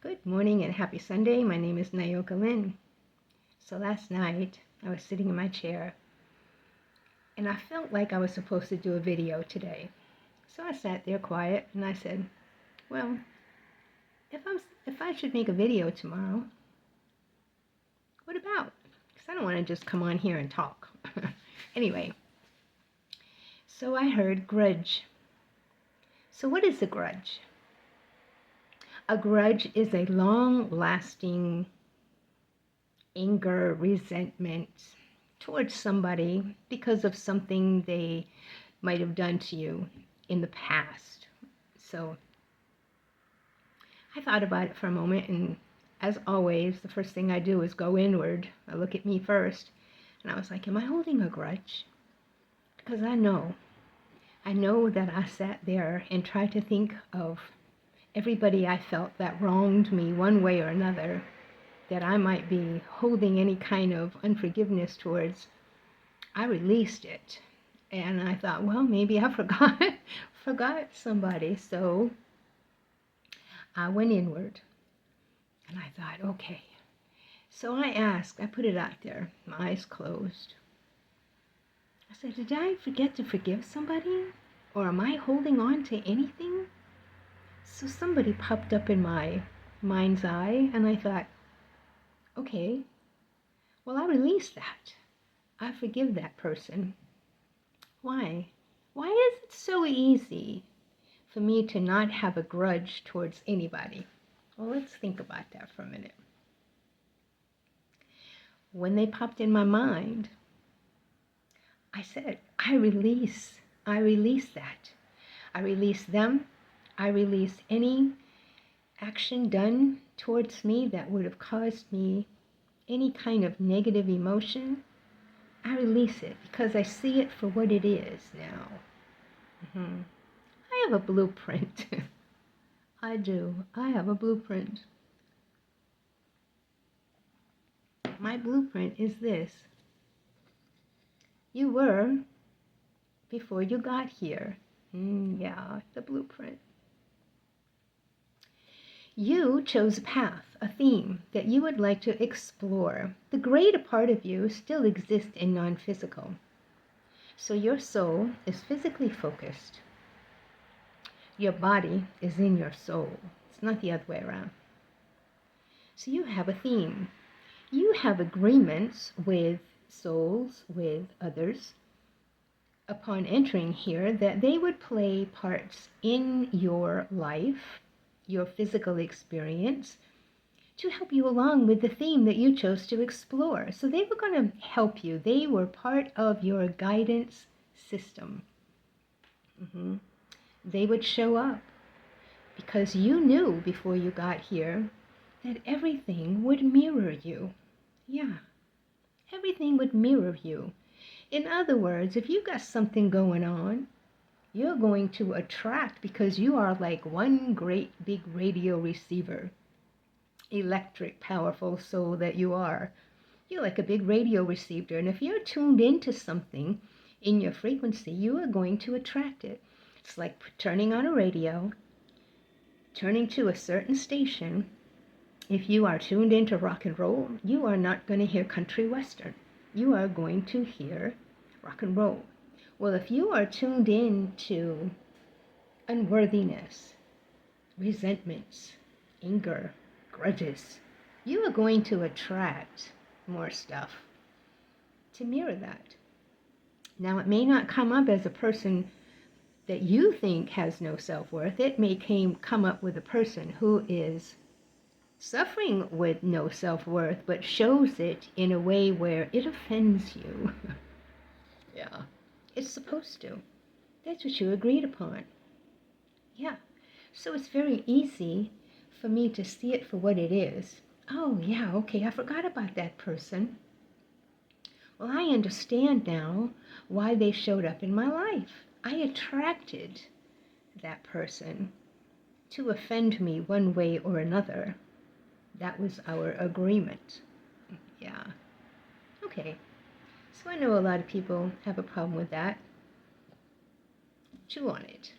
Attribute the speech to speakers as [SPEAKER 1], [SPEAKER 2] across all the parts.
[SPEAKER 1] Good morning and happy Sunday. My name is Nayoka Lynn. So last night I was sitting in my chair and I felt like I was supposed to do a video today. So I sat there quiet and I said, well, if I should make a video tomorrow, what about? Because I don't want to just come on here and talk. Anyway, so I heard grudge. So what is a grudge? A grudge is a long-lasting anger, resentment towards somebody because of something they might have done to you in the past. So I thought about it for a moment, and as always, the first thing I do is go inward. I look at me first, and I was like, am I holding a grudge? Because I know that I sat there and tried to think of everybody I felt that wronged me one way or another, that I might be holding any kind of unforgiveness towards. I released it. And I thought, well, maybe I forgot somebody. So I went inward and I thought, okay. So I put it out there, my eyes closed. I said, did I forget to forgive somebody? Or am I holding on to anything? So somebody popped up in my mind's eye and I thought, okay, well, I released that. I forgive that person. Why? Why is it so easy for me to not have a grudge towards anybody? Well, let's think about that for a minute. When they popped in my mind, I said, I release that. I release them. I release any action done towards me that would have caused me any kind of negative emotion. I release it because I see it for what it is now. I have a blueprint. I do. I have a blueprint. My blueprint is this. You were before you got here. Yeah, the blueprint. You chose a path, a theme that you would like to explore. The greater part of you still exists in non-physical. So your soul is physically focused. Your body is in your soul. It's not the other way around. So you have a theme. You have agreements with souls, with others, upon entering here, that they would play parts in your life, your physical experience, to help you along with the theme that you chose to explore. So they were going to help you. They were part of your guidance system. They would show up because you knew before you got here that everything would mirror you. Yeah, everything would mirror you. In other words, if you got something going on, you're going to attract, because you are like one great big radio receiver, electric, powerful soul that you are. You're like a big radio receiver, and if you're tuned into something in your frequency, you are going to attract it. It's like turning on a radio, turning to a certain station. If you are tuned into rock and roll, you are not going to hear country western. You are going to hear rock and roll. Well, if you are tuned in to unworthiness, resentments, anger, grudges, you are going to attract more stuff to mirror that. Now, it may not come up as a person that you think has no self-worth. It may come up with a person who is suffering with no self-worth, but shows it in a way where it offends you. Yeah, it's supposed to. That's what you agreed upon. Yeah, so it's very easy for me to see it for what it is. Oh, yeah, okay, I forgot about that person. Well, I understand now why they showed up in my life. I attracted that person to offend me one way or another. That was our agreement. Yeah. Okay. So I know a lot of people have a problem with that. Chew on it.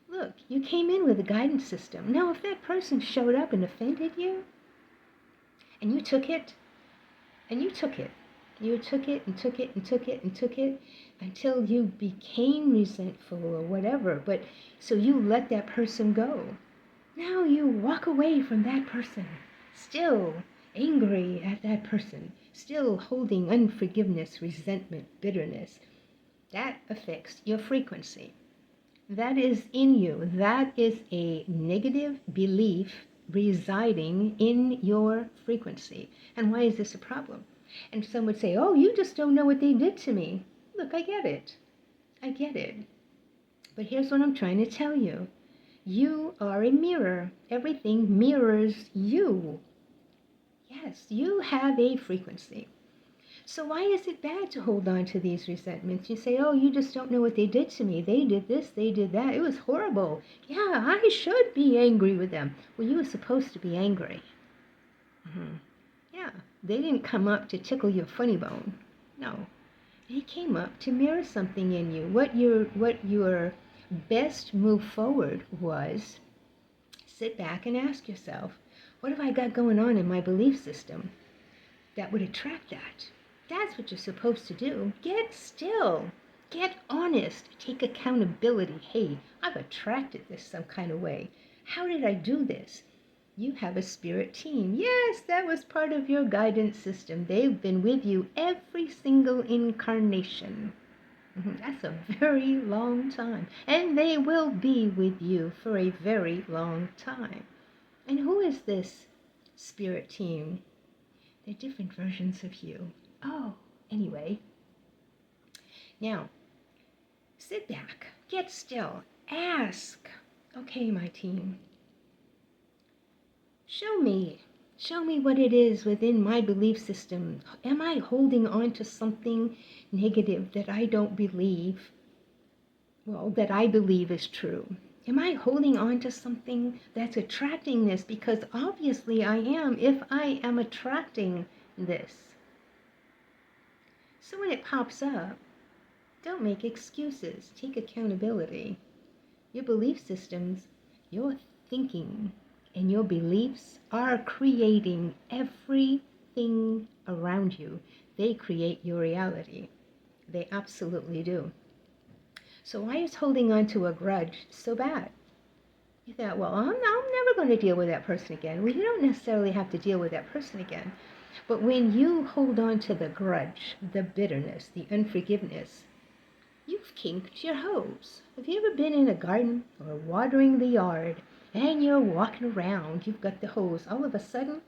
[SPEAKER 1] Look, you came in with a guidance system. Now, if that person showed up and offended you, and you took it, and you took it, you took it and took it and took it and took it until you became resentful or whatever, but so you let that person go. Now you walk away from that person, still angry at that person, still holding unforgiveness, resentment, bitterness. That affects your frequency. That is in you. That is a negative belief residing in your frequency. And why is this a problem? And some would say, oh, you just don't know what they did to me. Look, I get it. I get it. But here's what I'm trying to tell you. You are a mirror. Everything mirrors you. Yes, you have a frequency. So why is it bad to hold on to these resentments? You say, oh, you just don't know what they did to me. They did this, they did that. It was horrible. Yeah, I should be angry with them. Well, you were supposed to be angry. Yeah, they didn't come up to tickle your funny bone. No, they came up to mirror something in you. What your best move forward was sit back and ask yourself, what have I got going on in my belief system that would attract that? That's what you're supposed to do. Get still. Get honest. Take accountability. Hey, I've attracted this some kind of way. How did I do this? You have a spirit team. Yes, that was part of your guidance system. They've been with you every single incarnation. That's a very long time. And they will be with you for a very long time. And who is this spirit team? They're different versions of you. Oh, anyway. Now, sit back, get still, ask. Okay, my team, show me what it is within my belief system. Am I holding on to something negative that I don't believe? Well, that I believe is true. Am I holding on to something that's attracting this? Because obviously I am if I am attracting this. So when it pops up, don't make excuses. Take accountability. Your belief systems, your thinking, and your beliefs are creating everything around you. They create your reality. They absolutely do. So why is holding on to a grudge so bad? You thought, well, I'm never going to deal with that person again. Well, you don't necessarily have to deal with that person again. But when you hold on to the grudge, the bitterness, the unforgiveness, you've kinked your hose. Have you ever been in a garden or watering the yard and you're walking around, you've got the hose, all of a sudden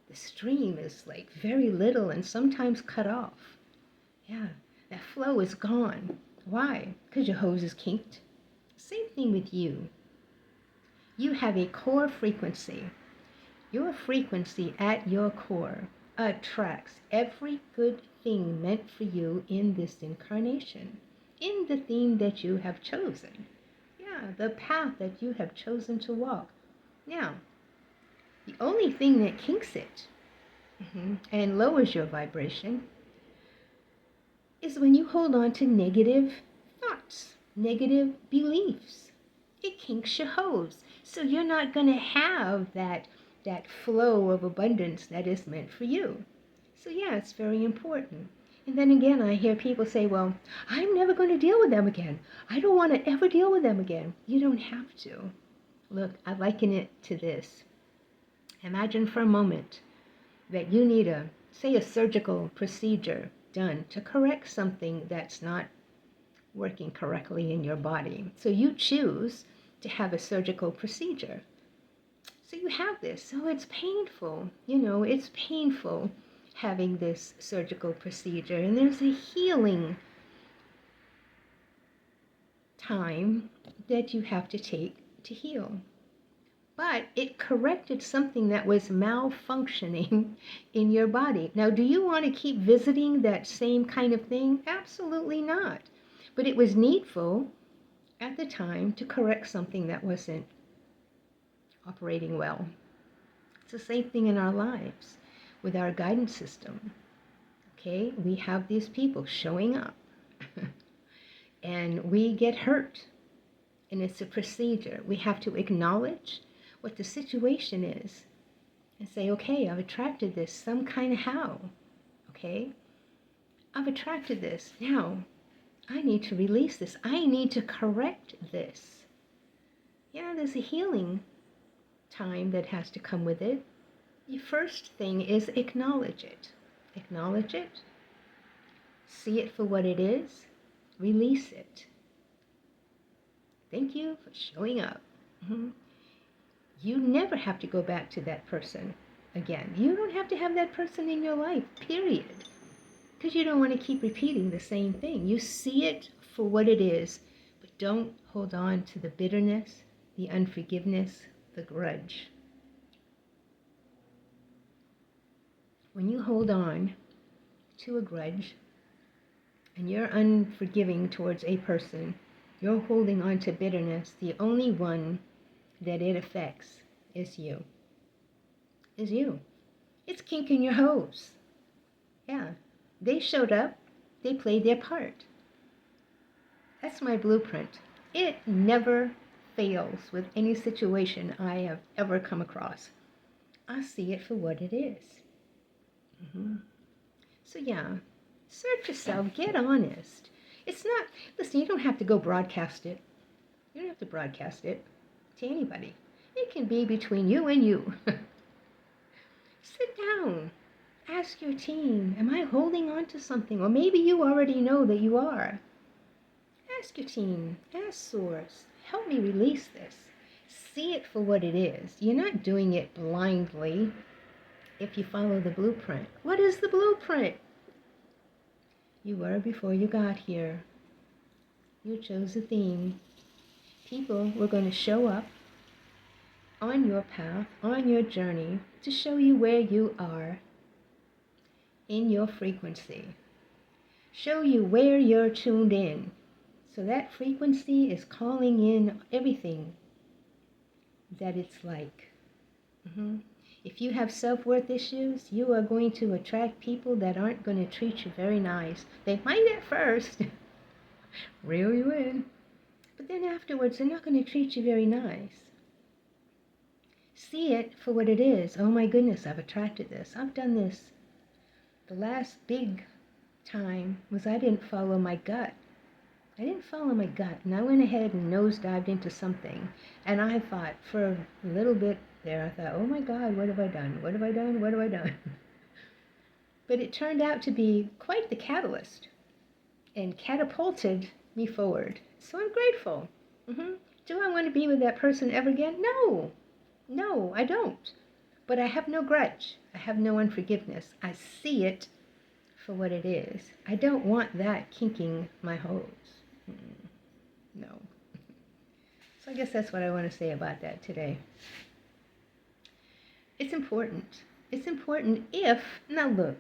[SPEAKER 1] the stream is like very little and sometimes cut off. Yeah, that flow is gone. Why? Because your hose is kinked. Same thing with you. You have a core frequency. Your frequency at your core attracts every good thing meant for you in this incarnation, in the theme that you have chosen. Yeah, the path that you have chosen to walk. Now, the only thing that kinks it and lowers your vibration is when you hold on to negative thoughts, negative beliefs. It kinks your hose. So you're not going to have that flow of abundance that is meant for you. So yeah, it's very important. And then again, I hear people say, well, I'm never going to deal with them again. I don't want to ever deal with them again. You don't have to. Look, I liken it to this. Imagine for a moment that you need say a surgical procedure done to correct something that's not working correctly in your body. So you choose to have a surgical procedure. So you have this. So it's painful. It's painful having this surgical procedure. And there's a healing time that you have to take to heal. But it corrected something that was malfunctioning in your body. Now, do you want to keep visiting that same kind of thing? Absolutely not. But it was needful at the time to correct something that wasn't operating well. It's the same thing in our lives with our guidance system. Okay, we have these people showing up and we get hurt And it's a procedure. We have to acknowledge what the situation is and say, okay, I've attracted this some kind of how. Okay? I've attracted this. Now, I need to release this. I need to correct this. Yeah, there's a healing time that has to come with it. The first thing is acknowledge it. Acknowledge it. See it for what it is. Release it. Thank you for showing up. You never have to go back to that person again. You don't have to have that person in your life, period. Because you don't want to keep repeating the same thing. You see it for what it is, but don't hold on to the bitterness, the unforgiveness, the grudge. When you hold on to a grudge and you're unforgiving towards a person, you're holding on to bitterness. The only one that it affects is you. Is you. It's kinking your hose. Yeah. They showed up. They played their part. That's my blueprint. It never fails with any situation I have ever come across. I see it for what it is. So yeah, search yourself. Get honest. It's not, listen, you don't have to go broadcast it. You don't have to broadcast it to anybody. It can be between you and you. Sit down. Ask your team, am I holding on to something? Or maybe you already know that you are. Ask your team. Ask Source. Help me release this. See it for what it is. You're not doing it blindly if you follow the blueprint. What is the blueprint? You were before you got here. You chose a theme. People were going to show up on your path, on your journey, to show you where you are in your frequency. Show you where you're tuned in. So that frequency is calling in everything that it's like. If you have self-worth issues, you are going to attract people that aren't going to treat you very nice. They might at first reel you in, but then afterwards they're not going to treat you very nice. See it for what it is. Oh my goodness, I've attracted this. I've done this. The last big time was I didn't follow my gut. I didn't follow my gut, and I went ahead and nosedived into something. And I thought for a little bit there, I thought, oh my God, what have I done? What have I done? What have I done? But it turned out to be quite the catalyst and catapulted me forward. So I'm grateful. Do I want to be with that person ever again? No. No, I don't. But I have no grudge. I have no unforgiveness. I see it for what it is. I don't want that kinking my hose. No. So I guess that's what I want to say about that today. It's important. It's important if, now look,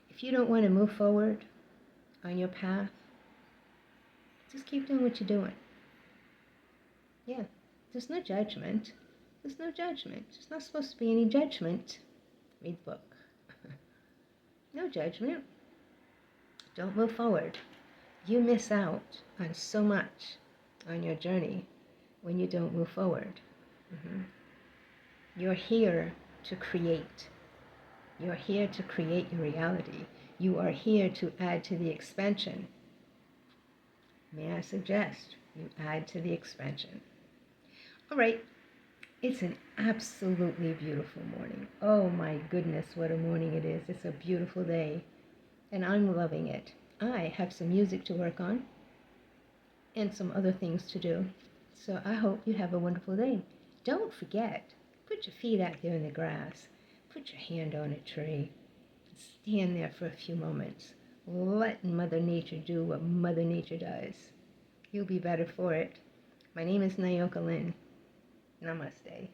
[SPEAKER 1] if you don't want to move forward on your path, just keep doing what you're doing. Yeah, there's no judgment. There's no judgment. There's not supposed to be any judgment. Read the book. No judgment. Don't move forward. You miss out on so much on your journey when you don't move forward. You're here to create. You're here to create your reality. You are here to add to the expansion. May I suggest you add to the expansion? All right. It's an absolutely beautiful morning. Oh my goodness, what a morning it is. It's a beautiful day, and I'm loving it. I have some music to work on and some other things to do. So I hope you have a wonderful day. Don't forget, put your feet out there in the grass. Put your hand on a tree. Stand there for a few moments. Let Mother Nature do what Mother Nature does. You'll be better for it. My name is Nyoka Lynn. Namaste.